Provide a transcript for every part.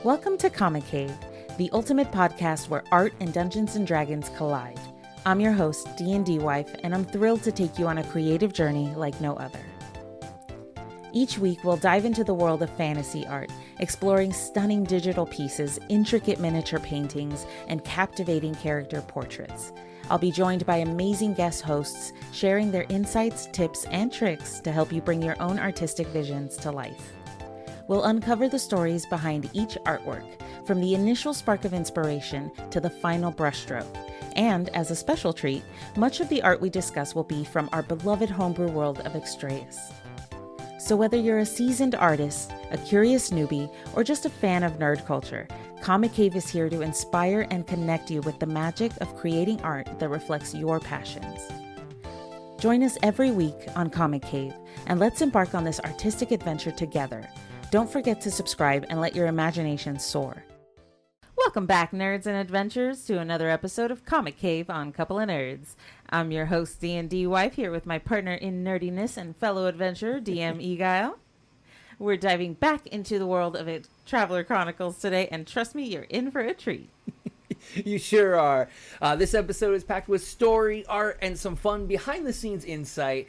Welcome to Comic Cave, the ultimate podcast where art and Dungeons & Dragons collide. I'm your host, DnDWife, and I'm thrilled to take you on a creative journey like no other. Each week, we'll dive into the world of fantasy art, exploring stunning digital pieces, intricate miniature paintings, and captivating character portraits. I'll be joined by amazing guest hosts, sharing their insights, tips, and tricks to help you bring your own artistic visions to life. We'll uncover the stories behind each artwork, from the initial spark of inspiration to the final brushstroke. And as a special treat, much of the art we discuss will be from our beloved homebrew world of Extraeus. So whether you're a seasoned artist, a curious newbie, or just a fan of nerd culture, Comic Cave is here to inspire and connect you with the magic of creating art that reflects your passions. Join us every week on Comic Cave, and let's embark on this artistic adventure together. Don't forget to subscribe and let your imagination soar. Welcome back, nerds and adventurers, to another episode of Comic Cave on Couple of Nerds. I'm your host, DnDWife, here with my partner in nerdiness and fellow adventurer, DM Eguile. We're diving back into the world of Traveler Chronicles today, and trust me, you're in for a treat. You sure are. This episode is packed with story, art, and some fun behind-the-scenes insight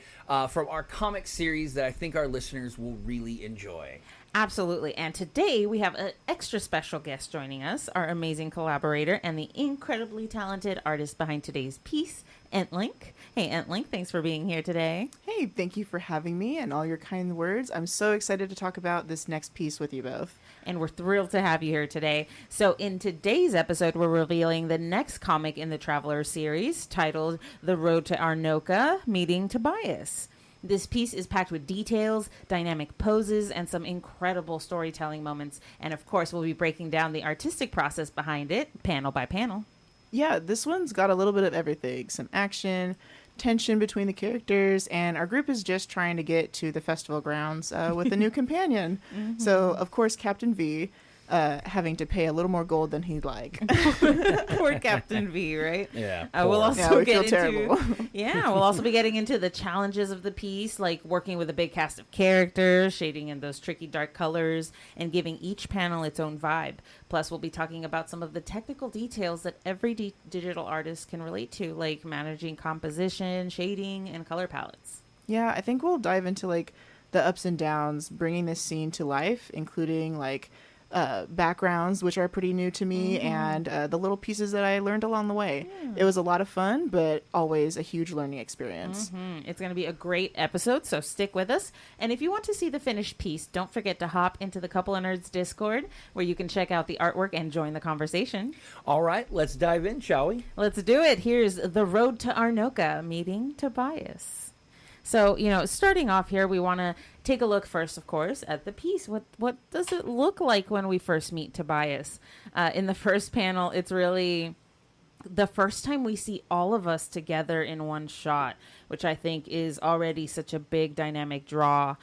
from our comic series that I think our listeners will really enjoy. Absolutely. And today we have an extra special guest joining us, our amazing collaborator and the incredibly talented artist behind today's piece, EntLynk. Hey, EntLynk, thanks for being here today. Hey, thank you for having me and all your kind words. I'm so excited to talk about this next piece with you both. And we're thrilled to have you here today. So in today's episode, we're revealing the next comic in the Traveler series, titled The Road to Arnoka, Meeting Tobias. This piece is packed with details, dynamic poses, and some incredible storytelling moments. And of course, we'll be breaking down the artistic process behind it, panel by panel. Yeah, this one's got a little bit of everything. Some action, tension between the characters, and our group is just trying to get to the festival grounds with a new companion. Mm-hmm. So, of course, Captain V, having to pay a little more gold than he'd like. Poor Captain V, right? Yeah. We'll also we feel terrible. We'll also be getting into the challenges of the piece, like working with a big cast of characters, shading in those tricky dark colors, and giving each panel its own vibe. Plus, we'll be talking about some of the technical details that every digital artist can relate to, like managing composition, shading, and color palettes. Yeah, I think we'll dive into like the ups and downs, bringing this scene to life, including like backgrounds, which are pretty new to me, and the little pieces that I learned along the way. Yeah. It was a lot of fun, but always a huge learning experience. It's going to be a great episode, so stick with us. And if you want to see the finished piece, don't forget to hop into the Couple of Nerds Discord, where you can check out the artwork and join the conversation. All right, let's dive in, shall we? Let's do it. Here's The Road to Arnoka, Meeting Tobias. So, starting off here, we want to take a look first, of course, at the piece. What does it look like when we first meet Tobias? In the first panel, it's really the first time we see all of us together in one shot, which I think is already such a big dynamic draw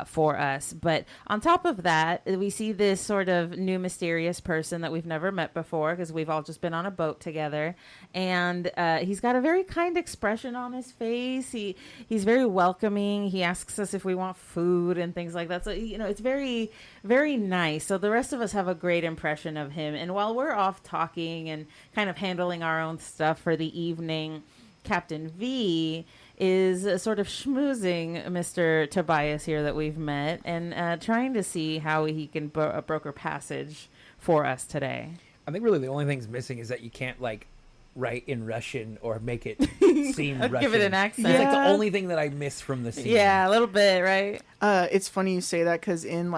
for us. But on top of that, we see this sort of new mysterious person that we've never met before, because we've all just been on a boat together. And he's got a very kind expression on his face. He's very welcoming. He asks us if we want food and things like that. So, it's very, very nice. So the rest of us have a great impression of him. And while we're off talking and kind of handling our own stuff for the evening, Captain V is sort of schmoozing Mr. Tobias here that we've met, and trying to see how he can broker passage for us today. I think really the only thing's missing is that you can't write in Russian or make it seem Russian. Give it an accent. It's like the only thing that I miss from the scene. Yeah, a little bit, right? It's funny you say that, because in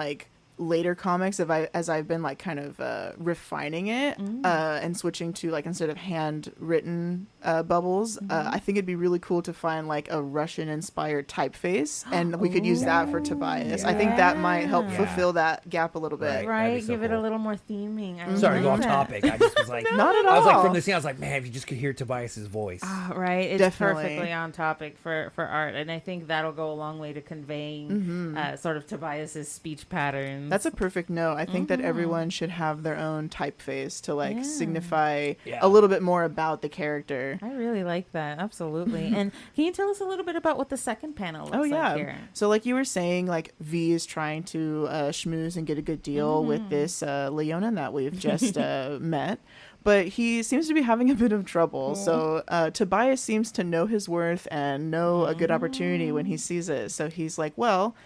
later comics, as I've been kind of refining it and switching to instead of handwritten bubbles, I think it'd be really cool to find a Russian inspired typeface, and we could use that for Tobias. Yeah. I think that might help fulfill that gap a little bit. Right, so give cool. it a little more theming. Sorry to go off topic. I just was not at all. I was from the scene, I was like, man, if you just could hear Tobias's voice. Right, it's Definitely. perfectly on topic for art, and I think that'll go a long way to conveying sort of Tobias's speech patterns. That's a perfect note. I think that everyone should have their own typeface to like signify a little bit more about the character. I really like that. Absolutely. And can you tell us a little bit about what the second panel looks like here? So like you were saying, like V is trying to schmooze and get a good deal with this Leona that we've just met. But he seems to be having a bit of trouble. So Tobias seems to know his worth and know a good opportunity when he sees it. So he's like, well,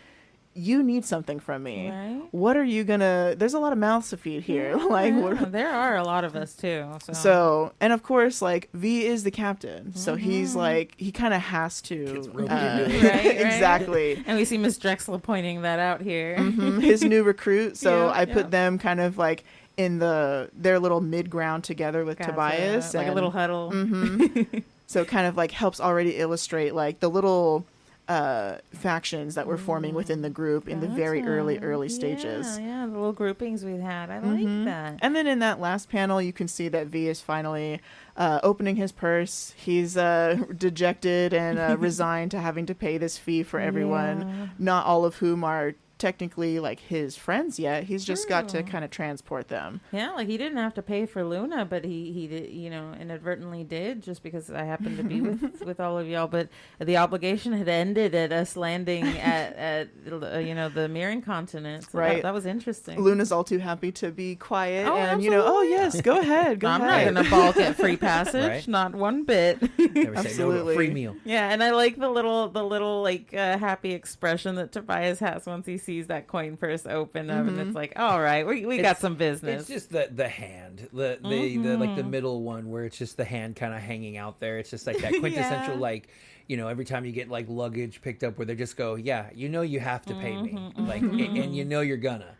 you need something from me. Right. What are you gonna... There's a lot of mouths to feed here. There are a lot of us too. So, and of course, like, V is the captain. So he's like, he kind of has to. Right. Exactly. And we see Miss Drexel pointing that out here. His new recruit. So I put them kind of like in their little mid-ground together with Tobias. Like a little huddle. So it kind of like helps already illustrate like the little factions that were forming within the group in the very early stages. Yeah, the little groupings we had. I like that. And then in that last panel, you can see that V is finally opening his purse. He's dejected and resigned to having to pay this fee for everyone, not all of whom are technically like his friends yet. He's just got to kind of transport them. Yeah, like he didn't have to pay for Luna, but he did, inadvertently did, just because I happened to be with all of y'all. But the obligation had ended at us landing at the Mirroring Continent. So that was interesting. Luna's all too happy to be quiet and yes, go ahead. I'm not gonna balk at free passage, not one bit. Never say no to a free meal. Yeah, and I like the little like happy expression that Tobias has once he sees that coin purse open up, and it's like, all right, we got some business. It's just the hand, the like the middle one where it's just the hand kind of hanging out there. It's just like that quintessential like, every time you get like luggage picked up where they just go, you have to pay me, like, and you're gonna.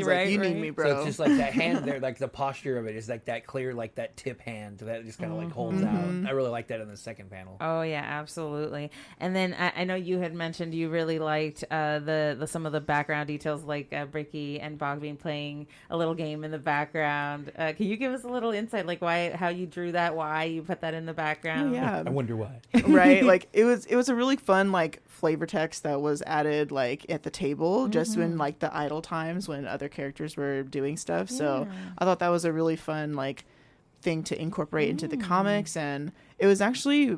Right, you need me, bro. So it's just like that hand there, like the posture of it is like that clear, like that tip hand that just kind of like holds out. I really like that in the second panel. Oh yeah, absolutely. And then I know you had mentioned you really liked the some of the background details, like Bricky and Bogbean playing a little game in the background. Can you give us a little insight, like how you drew that, why you put that in the background? Oh, yeah. I wonder why. Right. Like it was a really fun like flavor text that was added like at the table just when like the idle times when other characters were doing stuff. So I thought that was a really fun like thing to incorporate into the comics, and it was actually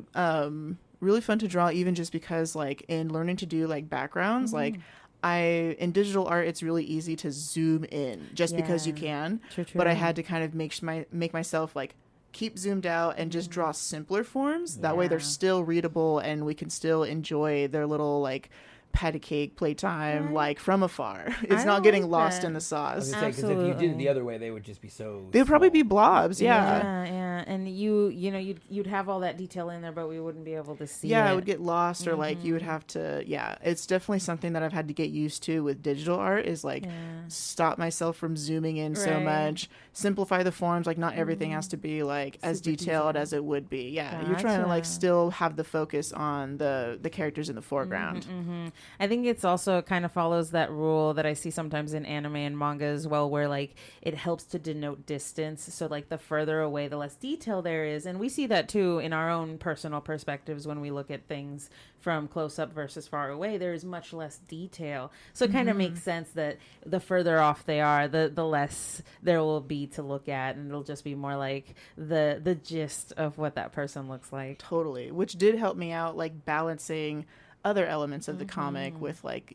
really fun to draw, even just because like in learning to do like backgrounds, like in digital art it's really easy to zoom in just because you can. True. But I had to kind of make myself like keep zoomed out and just draw simpler forms. That way they're still readable and we can still enjoy their little like patty cake playtime like from afar. It's not getting lost in the sauce. Because if you did it the other way, they would just be so they'd probably be blobs. Yeah. And you'd have all that detail in there, but we wouldn't be able to see it. It would get lost, or like you would have to. It's definitely something that I've had to get used to with digital art, is like stop myself from zooming in so much, simplify the forms. Like not everything has to be like as detailed as it would be. You're trying to like still have the focus on the characters in the foreground. I think it's also kind of follows that rule that I see sometimes in anime and manga as well, where like it helps to denote distance. So like the further away, the less detail there is. And we see that too in our own personal perspectives when we look at things from close up versus far away. There is much less detail. So it kind of makes sense that the further off they are, the less there will be to look at. And it'll just be more like the gist of what that person looks like. Totally. Which did help me out, like balancing other elements of the comic with like,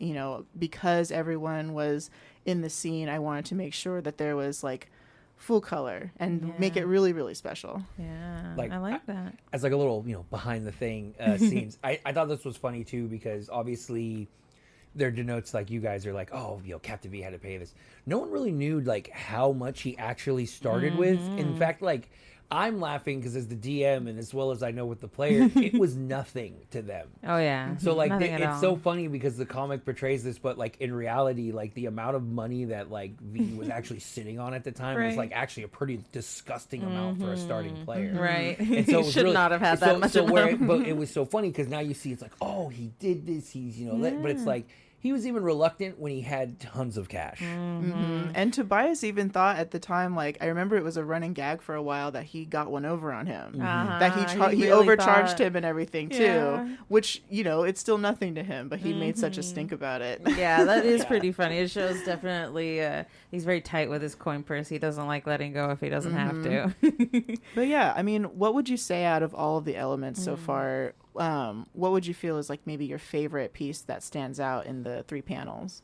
because everyone was in the scene, I wanted to make sure that there was like full color and make it really, really special. I like that. As like a little, behind the thing scenes. I thought this was funny too, because obviously there denotes like you guys are like, oh, Captain V had to pay this. No one really knew like how much he actually started with. In fact, like I'm laughing because as the DM and as well as I know with the player, it was nothing to them. Oh yeah. So like it's so funny because the comic portrays this, but like in reality, like the amount of money that like V was actually sitting on at the time was like actually a pretty disgusting amount for a starting player. Right. And so it was should really, not have had that much. But it was so funny because now you see it's like, oh, he did this. He's but it's like He was even reluctant when he had tons of cash. And Tobias even thought at the time, like, I remember it was a running gag for a while that he got one over on him. That he really overcharged thought- him and everything too, which, you know, it's still nothing to him, but he made such a stink about it. Yeah, that is pretty funny. It shows definitely he's very tight with his coin purse. He doesn't like letting go if he doesn't have to. But yeah, I mean, what would you say out of all of the elements so far? What would you feel is like maybe your favorite piece that stands out in the 3 panels?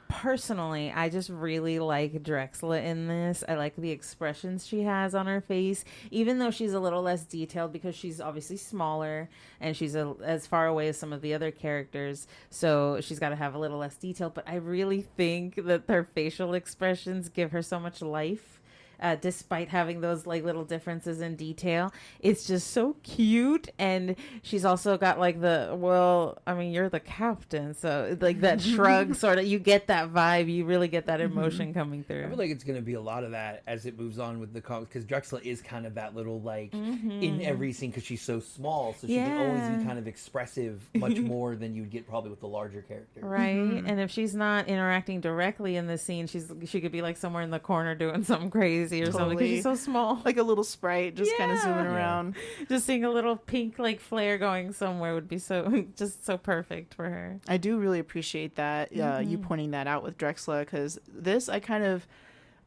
Personally, I just really like Drexla in this. I like the expressions she has on her face, even though she's a little less detailed because she's obviously smaller and she's as far away as some of the other characters. So she's got to have a little less detail. But I really think that her facial expressions give her so much life. Despite having those like little differences in detail, it's just so cute. And she's also got like you're the captain, so like that shrug sort of, you get that vibe, you really get that emotion coming through. I feel like it's going to be a lot of that as it moves on with the comics, because Drexla is kind of that little like in every scene because she's so small, so she can always be kind of expressive much more than you'd get probably with the larger characters. Right. And if she's not interacting directly in the scene, she could be like somewhere in the corner doing something crazy or something because she's so small. Like a little sprite just kind of zooming around. Just seeing a little pink like flare going somewhere would be so perfect for her. I do really appreciate that, you pointing that out with Drexla, because this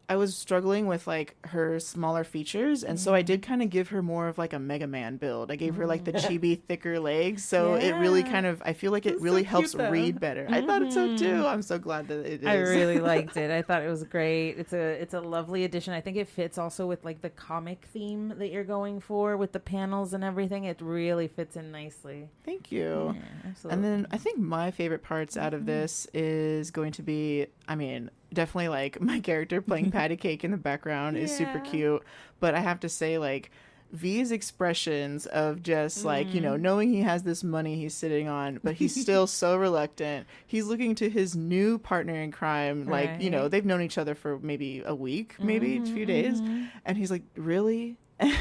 I was struggling with like her smaller features, and so I did kind of give her more of like a Mega Man build. I gave her like the chibi thicker legs, so it really kind of, I feel like it really helps read better. I thought it so too. I'm so glad that it is. I really liked it. I thought it was great. It's a lovely addition. I think it fits also with like the comic theme that you're going for with the panels and everything. It really fits in nicely. Thank you. Yeah, absolutely. And then I think my favorite parts out of this is going to be, I mean, definitely like my character playing patty cake in the background is super cute, but I have to say like V's expressions of just like, you know, knowing he has this money he's sitting on, but he's still so reluctant. He's looking to his new partner in crime, like, you know, they've known each other for maybe a week, maybe a few days, and he's like, really?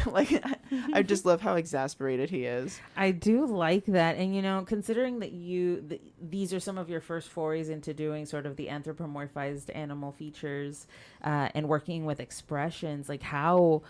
Like, I just love how exasperated he is. I do like that. And, you know, considering that these are some of your first forays into doing sort of the anthropomorphized animal features and working with expressions, like how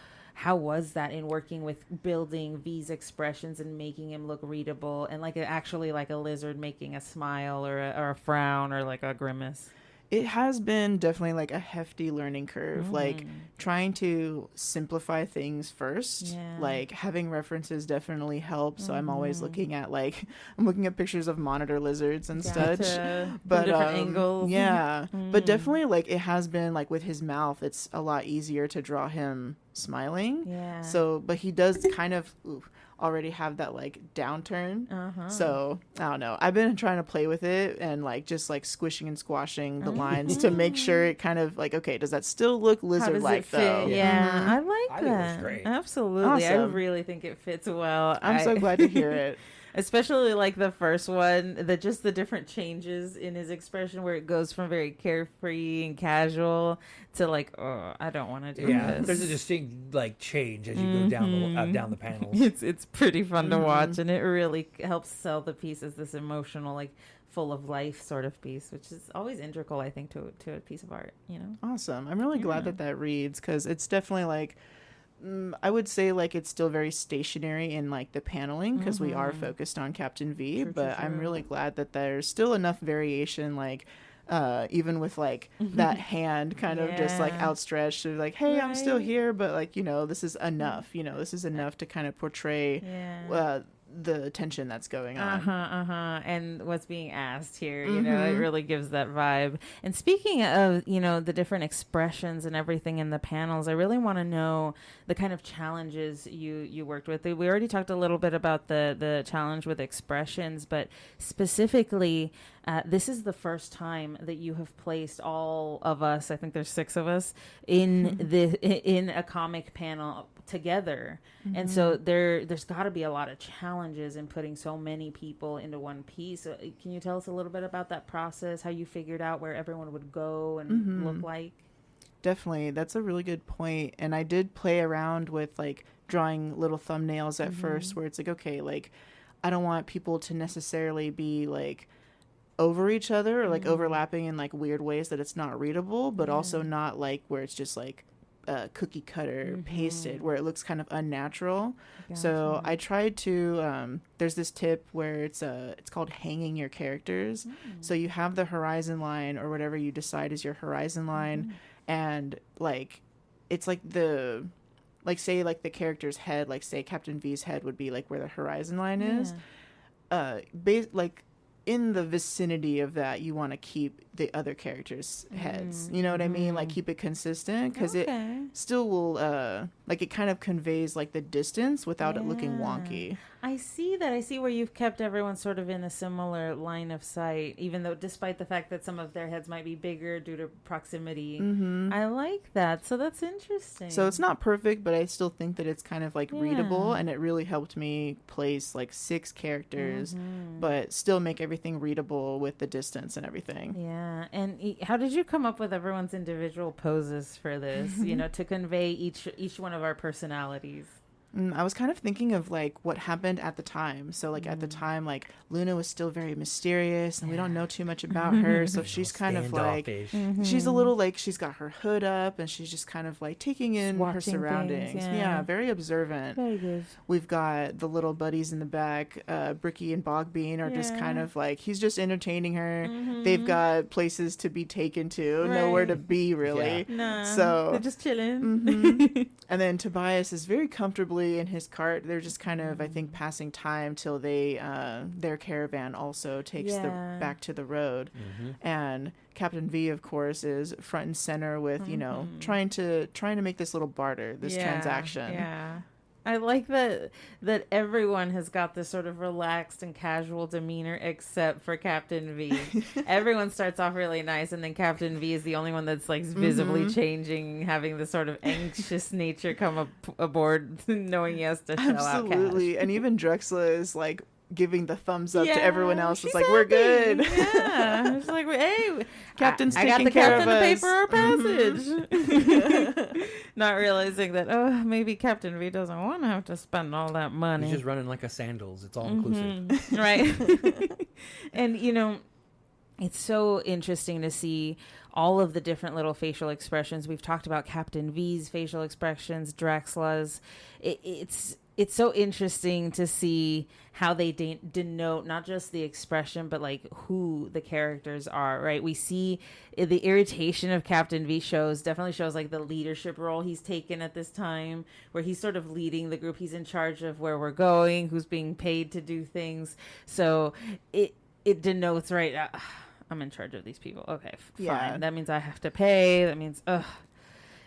was that in working with building V's expressions and making him look readable and like actually like a lizard making a smile or a frown or like a grimace? It has been definitely like a hefty learning curve, like trying to simplify things first, like having references definitely helps. So I'm always looking at I'm looking at pictures of monitor lizards and such, but different angles. But definitely like it has been like with his mouth, it's a lot easier to draw him smiling. So, but he does kind of already have that like downturn. So I don't know. I've been trying to play with it and like just like squishing and squashing the lines to make sure it kind of like, okay, does that still look lizard-like though? Yeah, I like I that. think it was great. Absolutely. I Awesome. really think it fits well. I'm so glad to hear it. Especially like the first one, just the different changes in his expression where it goes from very carefree and casual to like, oh, I don't want to do this. There's a distinct like change as you go down the panels. It's pretty fun to watch, and it really helps sell the piece as this emotional, like full of life sort of piece, which is always integral, I think, to a piece of art. You know. Awesome. I'm really glad that reads, because it's definitely like. I would say like it's still very stationary in like the paneling because we are focused on Captain V, but I'm really glad that there's still enough variation, like even with like that hand kind of just like outstretched to like, hey, I'm still here, but like, you know, this is enough, this is enough to kind of portray the tension that's going on. And what's being asked here, you know, it really gives that vibe. And speaking of, you know, the different expressions and everything in the panels, I really want to know the kind of challenges you worked with. We already talked a little bit about the challenge with expressions, but specifically, this is the first time that you have placed all of us, I think there's 6 of us, in a comic panel together. And so there's got to be a lot of challenges in putting so many people into one piece. Can you tell us a little bit about that process, how you figured out where everyone would go and look like? Definitely. That's a really good point. And I did play around with like drawing little thumbnails at first where it's like, okay, like I don't want people to necessarily be like over each other or like overlapping in like weird ways that it's not readable, but also not like where it's just like cookie cutter pasted where it looks kind of unnatural. Gotcha. So I tried to there's this tip where it's called hanging your characters. So you have the horizon line or whatever you decide is your horizon line, and like it's like the like say like the character's head, like say Captain V's head would be like where the horizon line is. Like in the vicinity of that, you want to keep the other characters' heads. You know what I mean? Like keep it consistent, because it still will like it kind of conveys like the distance without it looking wonky. I see that. I see where you've kept everyone sort of in a similar line of sight, even though despite the fact that some of their heads might be bigger due to proximity. I like that. So that's interesting. So it's not perfect, but I still think that it's kind of like readable, and it really helped me place like 6 characters, but still make everything readable with the distance and everything. Yeah. And how did you come up with everyone's individual poses for this, you know, to convey each one of our personalities? I was kind of thinking of like what happened at the time. So like at the time, like Luna was still very mysterious and we don't know too much about her. So she's kind of like, she's a little like, she's got her hood up and she's just kind of like taking in her surroundings. Things, yeah, very observant. Very good. We've got the little buddies in the back. Bricky and Bogbean are just kind of like, he's just entertaining her. They've got places to be taken to, nowhere to be really. So they're just chilling. And then Tobias is very comfortably in his cart. They're just kind of, I think, passing time till they their caravan also takes them back to the road. And Captain V, of course, is front and center with you know trying to make this little barter, this transaction. I like that everyone has got this sort of relaxed and casual demeanor except for Captain V. Everyone starts off really nice, and then Captain V is the only one that's like visibly changing, having this sort of anxious nature come aboard, knowing he has to shell out cash. And even Drexla is like giving the thumbs up to everyone else. It's like, we're good. It's like, hey, Captain's I got taking the care captain of to pay us. for our passage. Not realizing that, maybe Captain V doesn't want to have to spend all that money. He's just running like a sandals. It's all inclusive. Right. And, you know, it's so interesting to see all of the different little facial expressions. We've talked about Captain V's facial expressions, Drexla's. It's so interesting to see how they denote not just the expression, but like who the characters are, right? We see the irritation of Captain V definitely shows like the leadership role he's taken at this time, where he's sort of leading the group. He's in charge of where we're going, who's being paid to do things. So it denotes, right, I'm in charge of these people. Okay, fine. That means I have to pay. That means,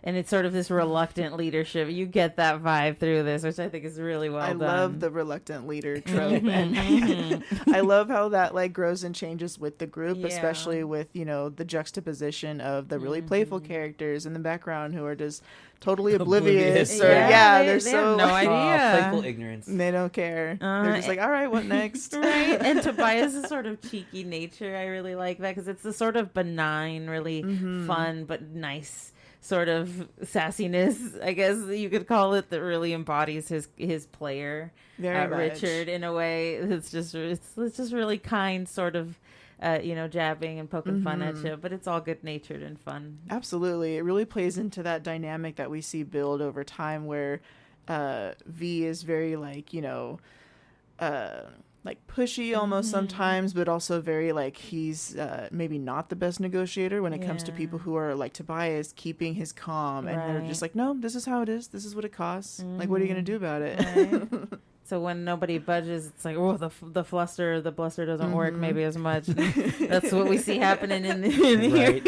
and it's sort of this reluctant leadership. You get that vibe through this, which I think is really well done. I love the reluctant leader trope. And I love how that like grows and changes with the group, especially with, you know, the juxtaposition of the really playful characters in the background who are just totally oblivious. Or, they so have no idea. Playful ignorance. They don't care. They're just like, all right, what next? Right. And Tobias' sort of cheeky nature, I really like that, because it's the sort of benign, really fun but nice sort of sassiness, I guess you could call it, that really embodies his player, Richard, in a way. It's just really kind, sort of, jabbing and poking fun at you, but it's all good natured and fun. Absolutely, it really plays into that dynamic that we see build over time, where V is very like like pushy almost sometimes, but also very like he's maybe not the best negotiator when it comes to people who are like Tobias, keeping his calm, and they're just like, no, this is how it is, this is what it costs, like what are you gonna do about it? Right. So when nobody budges, it's like, oh, the bluster doesn't work maybe as much. That's what we see happening in here.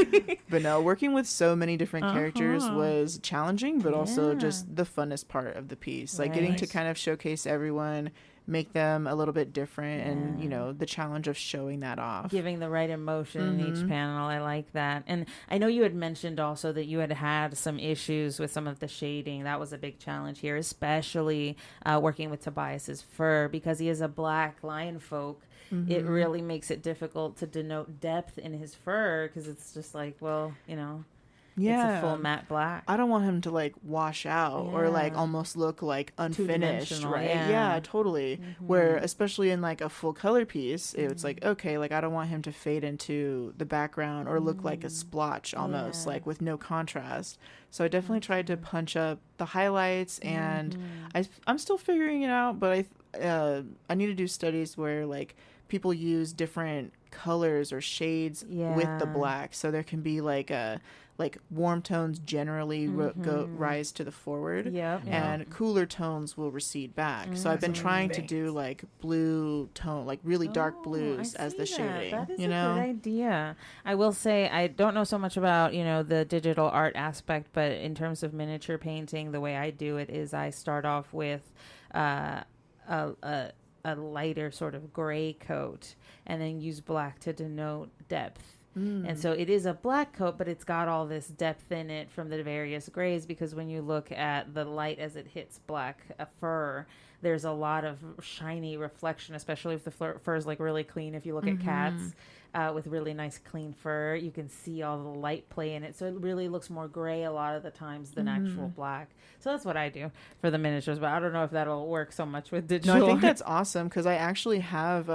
But no, working with so many different characters was challenging, but also just the funnest part of the piece, like getting to kind of showcase everyone, make them a little bit different, and you know, the challenge of showing that off, giving the right emotion in each panel. I like that. And I know you had mentioned also that you had some issues with some of the shading. That was a big challenge here, especially working with Tobias's fur, because he is a black lion folk. It really makes it difficult to denote depth in his fur, because it's just like, well, you know, Yeah. It's a full matte black. I don't want him to like wash out or like almost look like unfinished, right? Yeah, totally. Where especially in like a full color piece, it's like, okay, like I don't want him to fade into the background or look like a splotch almost, like with no contrast. So I definitely tried to punch up the highlights, and I'm still figuring it out, but I need to do studies where like people use different colors or shades with the black, so there can be like warm tones generally rise to the forward, and cooler tones will recede back. So I've been trying to do like blue tone, like really dark blues as the shading. That is a good idea. I will say I don't know so much about the digital art aspect, but in terms of miniature painting, the way I do it is I start off with a lighter sort of gray coat, and then use black to denote depth. And so it is a black coat, but it's got all this depth in it from the various grays, because when you look at the light as it hits black fur, there's a lot of shiny reflection, especially if the fur is like really clean. If you look at cats with really nice clean fur, you can see all the light play in it. So it really looks more gray a lot of the times than actual black. So that's what I do for the miniatures, but I don't know if that'll work so much with digital. No, I think that's awesome, because I actually have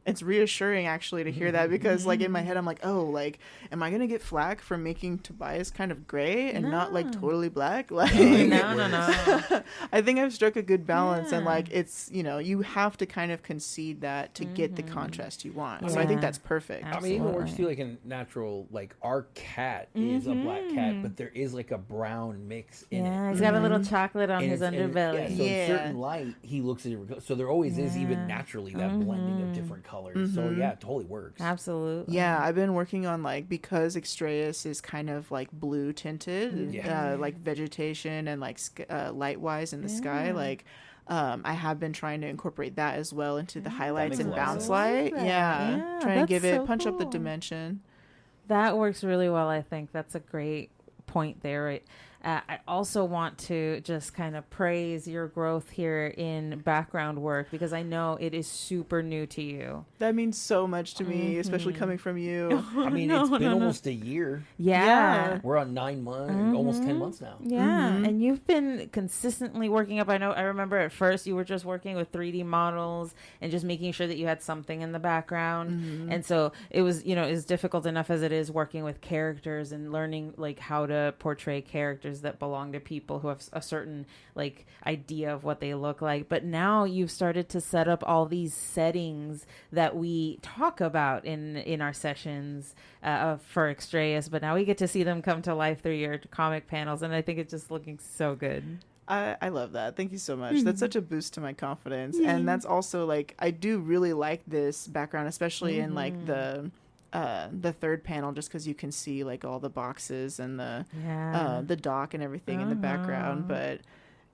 it's reassuring actually to hear that, because like in my head I'm like, oh, like am I gonna get flack for making Tobias kind of gray and not like totally black? Like no. I think I've struck a good balance, and like it's you have to kind of concede that to get the contrast you want. So I think that's perfect. Absolutely. I mean, it even works too, like in natural, like our cat is a black cat, but there is like a brown mix in it. He's got a little chocolate on his underbelly. So in certain light, he looks at it. So there always is even naturally that blending of different colors. So yeah, it totally works. Absolutely. Yeah, I've been working on like, because Extraeus is kind of like blue tinted, like vegetation and like light wise in the sky, like I have been trying to incorporate that as well into the highlights and bounce light. Yeah, trying to give it punch up the dimension. That works really well. I think that's a great point there. Right? I also want to just kind of praise your growth here in background work, because I know it is super new to you. That means so much to me, especially coming from you. I mean, it's been almost a year. Yeah. We're on 9 months, almost 10 months now. Yeah. And you've been consistently working up. I remember at first you were just working with 3D models and just making sure that you had something in the background. And so it was, as difficult enough as it is working with characters and learning like how to portray characters that belong to people who have a certain like idea of what they look like. But now you've started to set up all these settings that we talk about in our sessions for Extraeus, but now we get to see them come to life through your comic panels, and I think it's just looking so good. I love that. Thank you so much. That's such a boost to my confidence. And that's also like, I do really like this background, especially in like the third panel, just because you can see like all the boxes and the dock and everything in the background. But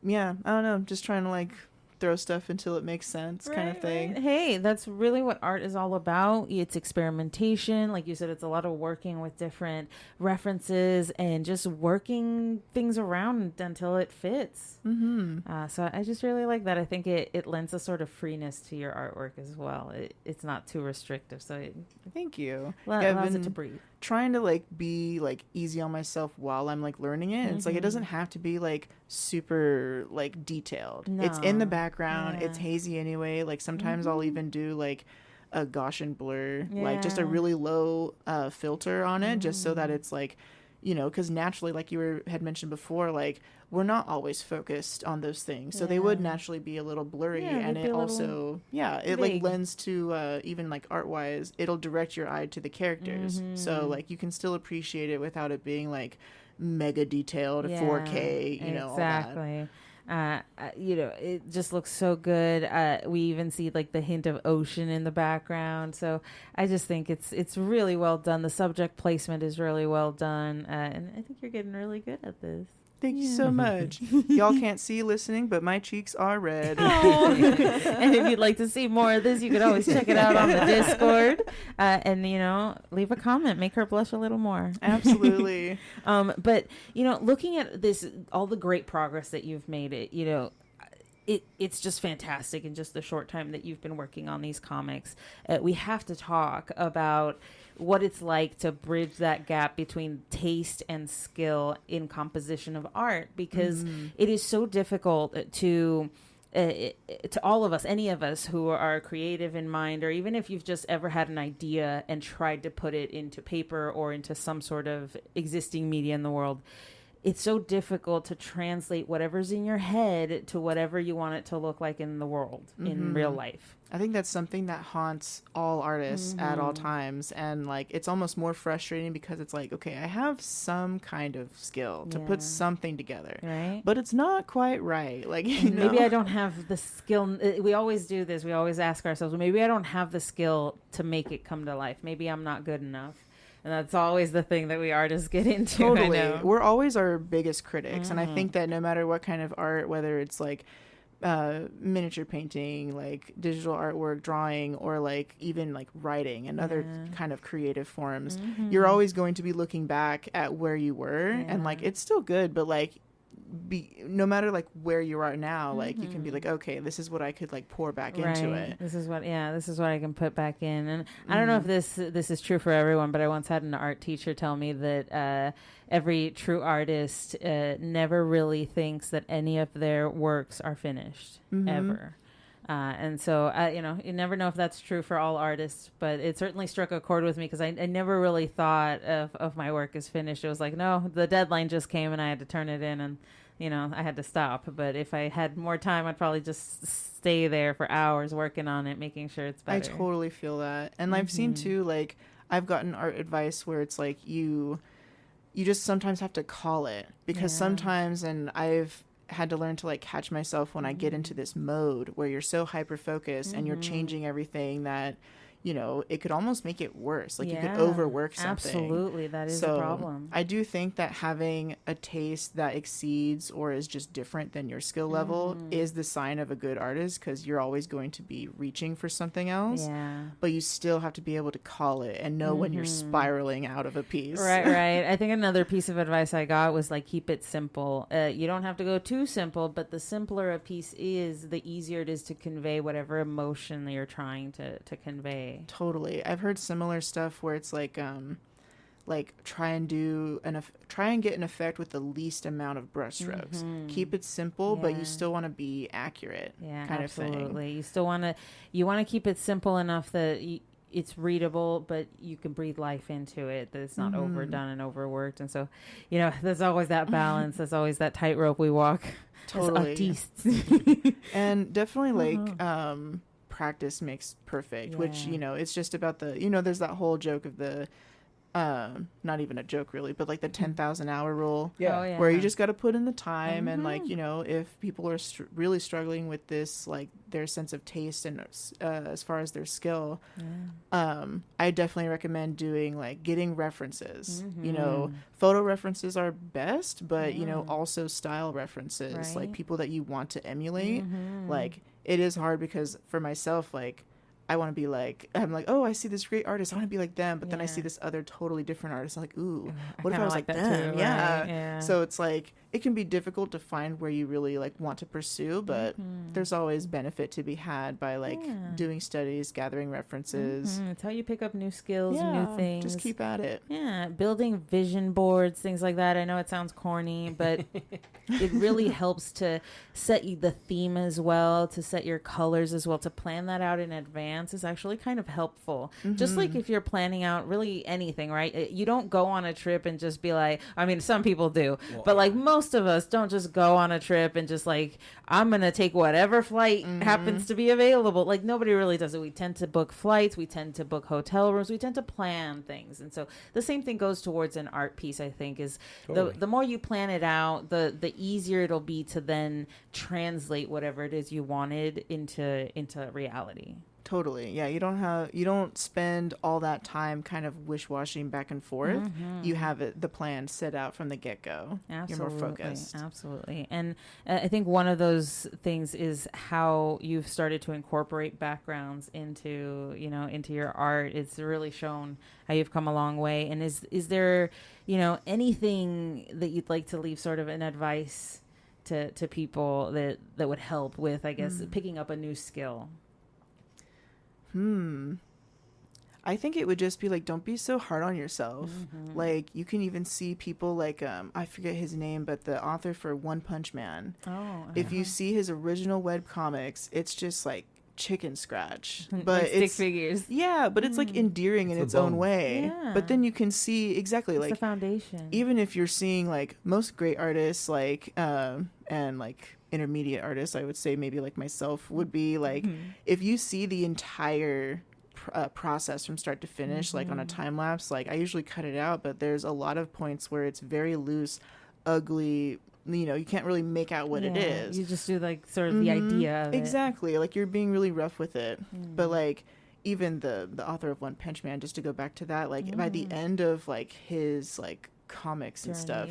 yeah, I don't know, just trying to like throw stuff until it makes sense, kind of thing. Right. Hey, that's really what art is all about. It's experimentation. Like you said, it's a lot of working with different references and just working things around until it fits. So I just really like that. I think it lends a sort of freeness to your artwork as well. It's not too restrictive. So thank you. Allows it to breathe. Trying to like be like easy on myself while I'm like learning it. It's like, it doesn't have to be like super like detailed. No. It's in the background. It's hazy anyway. Like sometimes I'll even do like a Gaussian blur, like just a really low filter on it, just so that it's like, because naturally, like you had mentioned before, like we're not always focused on those things, so they would naturally be a little blurry, and it also it like lends to even like art wise, it'll direct your eye to the characters, so like you can still appreciate it without it being like mega detailed 4K, exactly. All that. It just looks so good. We even see like the hint of ocean in the background. So I just think it's really well done. The subject placement is really well done. And I think you're getting really good at this. Thank you so much. Y'all can't see listening, but my cheeks are red. And if you'd like to see more of this, you could always check it out on the Discord. And, leave a comment. Make her blush a little more. Absolutely. But, looking at this, all the great progress that you've made, it's just fantastic in just the short time that you've been working on these comics. We have to talk about what it's like to bridge that gap between taste and skill in composition of art, because it is so difficult to all of us, any of us who are creative in mind, or even if you've just ever had an idea and tried to put it into paper or into some sort of existing media in the world. It's so difficult to translate whatever's in your head to whatever you want it to look like in the world, in real life. I think that's something that haunts all artists at all times. And like, it's almost more frustrating because it's like, okay, I have some kind of skill to put something together, right? But it's not quite right. Like, you know? Maybe I don't have the skill. We always do this. We always ask ourselves, well, maybe I don't have the skill to make it come to life. Maybe I'm not good enough. And that's always the thing that we artists get into. Totally. We're always our biggest critics. And I think that no matter what kind of art, whether it's like miniature painting, like digital artwork, drawing, or like even like writing and other kind of creative forms, you're always going to be looking back at where you were. And like, it's still good, but like, no matter like where you are now, like you can be like, okay, this is what I could like pour back into it. This is what I can put back in. And I don't know if this is true for everyone, but I once had an art teacher tell me that every true artist never really thinks that any of their works are finished ever. And so, you never know if that's true for all artists, but it certainly struck a chord with me because I never really thought of my work as finished. It was like, no, the deadline just came and I had to turn it in, and, I had to stop. But if I had more time, I'd probably just stay there for hours working on it, making sure it's better. I totally feel that. And I've seen too, like, I've gotten art advice where it's like you just sometimes have to call it, because sometimes, and I've had to learn to like catch myself when I get into this mode where you're so hyper focused and you're changing everything that, it could almost make it worse. Like you could overwork something. Absolutely. That is a problem. I do think that having a taste that exceeds or is just different than your skill level is the sign of a good artist, because you're always going to be reaching for something else. Yeah. But you still have to be able to call it and know when you're spiraling out of a piece. Right. I think another piece of advice I got was like, keep it simple. You don't have to go too simple, but the simpler a piece is, the easier it is to convey whatever emotion that you're trying to convey. Totally. I've heard similar stuff where it's like try and get an effect with the least amount of brushstrokes. Keep it simple, but you still want to be accurate. Kind of thing. You still want to keep it simple enough that it's readable, but you can breathe life into it, that it's not overdone and overworked. And so, there's always that balance. There's always that tightrope we walk. Totally. As artistes. And definitely practice makes perfect, which it's just about the there's that whole joke of the not even a joke really, but like the 10,000 hour rule, where you just got to put in the time. And like, if people are really struggling with this, like their sense of taste and as far as their skill, I definitely recommend getting references. Photo references are best, but also style references, like people that you want to emulate. Like, it is hard because for myself, like, I want to be like, I'm like, oh, I see this great artist, I want to be like them. But then I see this other totally different artist. I'm like, ooh, what if I was like them? Too, yeah. So it's like, it can be difficult to find where you really like want to pursue, but there's always benefit to be had by like doing studies, gathering references. It's how you pick up new skills and new things. Just keep at it. Yeah. Building vision boards, things like that. I know it sounds corny, but it really helps to set the theme as well, to set your colors as well, to plan that out in advance is actually kind of helpful. Just like if you're planning out really anything, right? You don't go on a trip and just be like, I mean, some people do, but like most of us don't just go on a trip and just like, I'm going to take whatever flight happens to be available. Like, nobody really does it. We tend to book flights. We tend to book hotel rooms. We tend to plan things. And so the same thing goes towards an art piece, I think, is the more you plan it out, the easier it'll be to then translate whatever it is you wanted into reality. Totally. Yeah, you don't spend all that time kind of wish-washing back and forth. You have the plan set out from the get-go. Absolutely. You're more focused. Absolutely. And I think one of those things is how you've started to incorporate backgrounds into your art. It's really shown how you've come a long way. And is there, anything that you'd like to leave sort of an advice to people that would help with, I guess, picking up a new skill? I think it would just be like, don't be so hard on yourself. Like, you can even see people like, I forget his name, but the author for One Punch Man. If you see his original web comics, it's just like chicken scratch, but like it's stick figures. Yeah, but it's like endearing in its own way. But then you can see exactly, it's like the foundation. Even if you're seeing like most great artists, like and like intermediate artists, I would say maybe like myself would be like, if you see the entire process from start to finish, like on a time lapse, like I usually cut it out, but there's a lot of points where it's very loose, ugly, you know, you can't really make out what it is. You just do like sort of the idea of exactly, like you're being really rough with it. But like even the author of One Punch Man, just to go back to that, like by the end of like his like comics and stuff,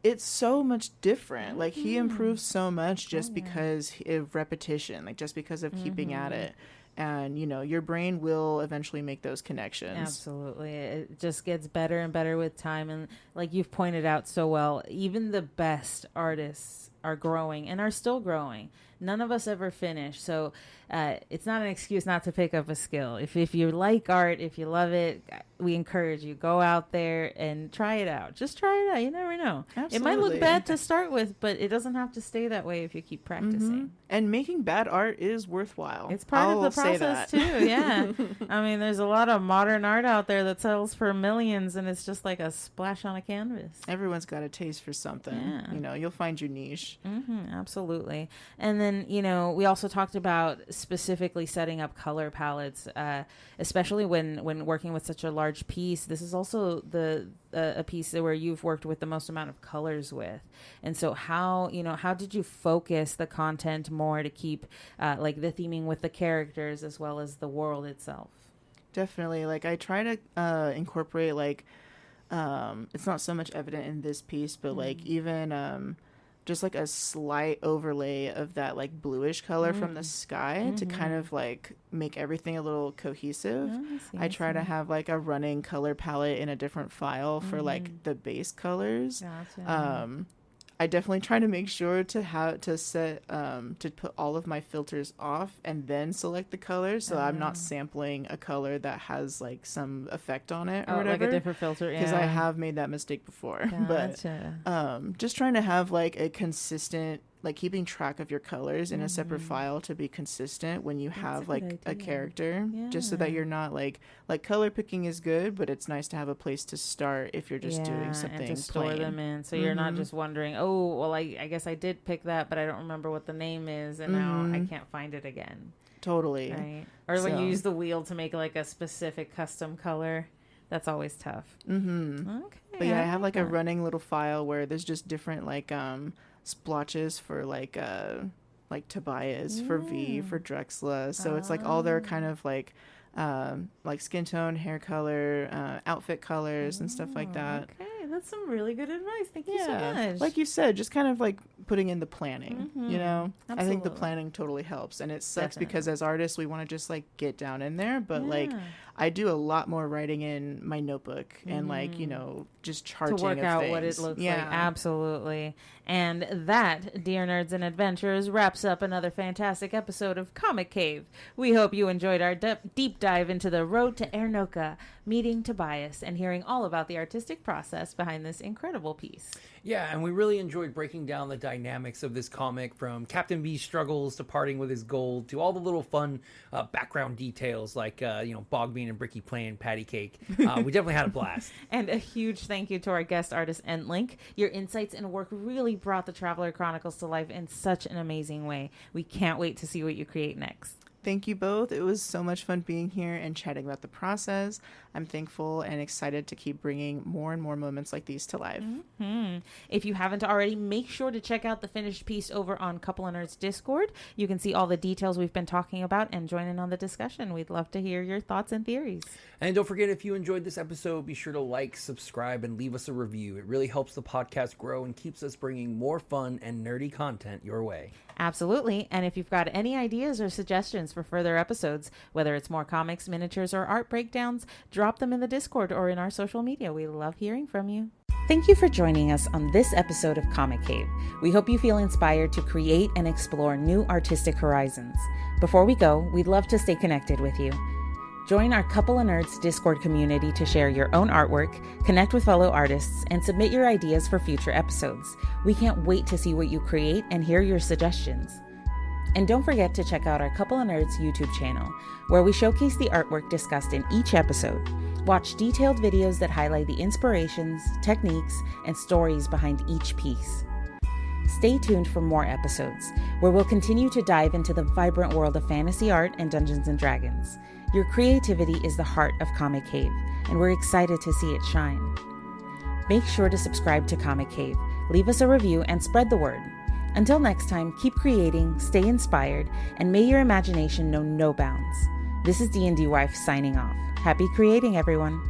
it's so much different. Like he improves so much just because of repetition, like just because of keeping at it. And, you know, your brain will eventually make those connections. Absolutely. It just gets better and better with time. And like you've pointed out so well, even the best artists are growing and are still growing. None of us ever finish. So it's not an excuse not to pick up a skill. If you like art, if you love it, we encourage you, go out there and try it out. Just try it out. You never know. Absolutely. It might look bad to start with, but it doesn't have to stay that way if you keep practicing. And making bad art is worthwhile. It's part of the process too. Yeah. I mean, there's a lot of modern art out there that sells for millions and it's just like a splash on a canvas. Everyone's got a taste for something. You know, you'll find your niche. Absolutely. And then, you know, we also talked about specifically setting up color palettes, especially when working with such a large piece. This is also a piece where you've worked with the most amount of colors with. And so how did you focus the content more to keep like the theming with the characters as well as the world itself? Definitely. Like I try to incorporate like it's not so much evident in this piece, but like even just like a slight overlay of that like bluish color from the sky to kind of like make everything a little cohesive. I try to have like a running color palette in a different file for like the base colors. I definitely try to make sure to set to put all of my filters off and then select the color, so I'm not sampling a color that has like some effect on it or whatever, like a different filter, because I have made that mistake before. But just trying to have like a consistent, like keeping track of your colors in a separate file to be consistent when you have like a character, just so that you're not like color picking is good, but it's nice to have a place to start if you're just doing something and to store plain. them in, so you're not just wondering, oh well, I guess I did pick that, but I don't remember what the name is, and now I can't find it again. Totally. Right. Or when you use the wheel to make like a specific custom color, that's always tough. Okay. But yeah, I have like a running little file where there's just different like splotches for like Tobias, for V, for Drexla. So it's like all their kind of like skin tone, hair color, outfit colors and stuff like that. Okay, that's some really good advice. Thank you so much. Like you said, just kind of like putting in the planning, you know? Absolutely. I think the planning totally helps. And it sucks because as artists, we want to just like get down in there. But like I do a lot more writing in my notebook and like, you know, just charting to work of out things. what it looks like. Absolutely. And that, dear nerds and adventurers, wraps up another fantastic episode of Comic Cave. We hope you enjoyed our deep dive into the road to Arnoka, meeting Tobias, and hearing all about the artistic process behind this incredible piece. Yeah, and we really enjoyed breaking down the dynamics of this comic, from Captain B's struggles to parting with his gold to all the little fun background details like, Bogbean and Bricky playing patty cake. We definitely had a blast. And a huge thank you to our guest artist, EntLynk. Your insights and work really brought the Traveler Chronicles to life in such an amazing way. We can't wait to see what you create next. Thank you both. It was so much fun being here and chatting about the process. I'm thankful and excited to keep bringing more and more moments like these to life. If you haven't already, make sure to check out the finished piece over on Couple of Nerds Discord. You can see all the details we've been talking about and join in on the discussion. We'd love to hear your thoughts and theories. And don't forget, if you enjoyed this episode, be sure to like, subscribe, and leave us a review. It really helps the podcast grow and keeps us bringing more fun and nerdy content your way. Absolutely. And if you've got any ideas or suggestions for further episodes, whether it's more comics, miniatures, or art breakdowns, drop them in the Discord or in our social media. We love hearing from you. Thank you for joining us on this episode of Comic Cave. We hope you feel inspired to create and explore new artistic horizons. Before we go, we'd love to stay connected with you. Join our Couple of Nerds Discord community to share your own artwork, connect with fellow artists, and submit your ideas for future episodes. We can't wait to see what you create and hear your suggestions. And don't forget to check out our Couple of Nerds YouTube channel, where we showcase the artwork discussed in each episode. Watch detailed videos that highlight the inspirations, techniques, and stories behind each piece. Stay tuned for more episodes, where we'll continue to dive into the vibrant world of fantasy art and Dungeons & Dragons. Your creativity is the heart of Comic Cave, and we're excited to see it shine. Make sure to subscribe to Comic Cave, leave us a review, and spread the word. Until next time, keep creating, stay inspired, and may your imagination know no bounds. This is DnDWife signing off. Happy creating, everyone.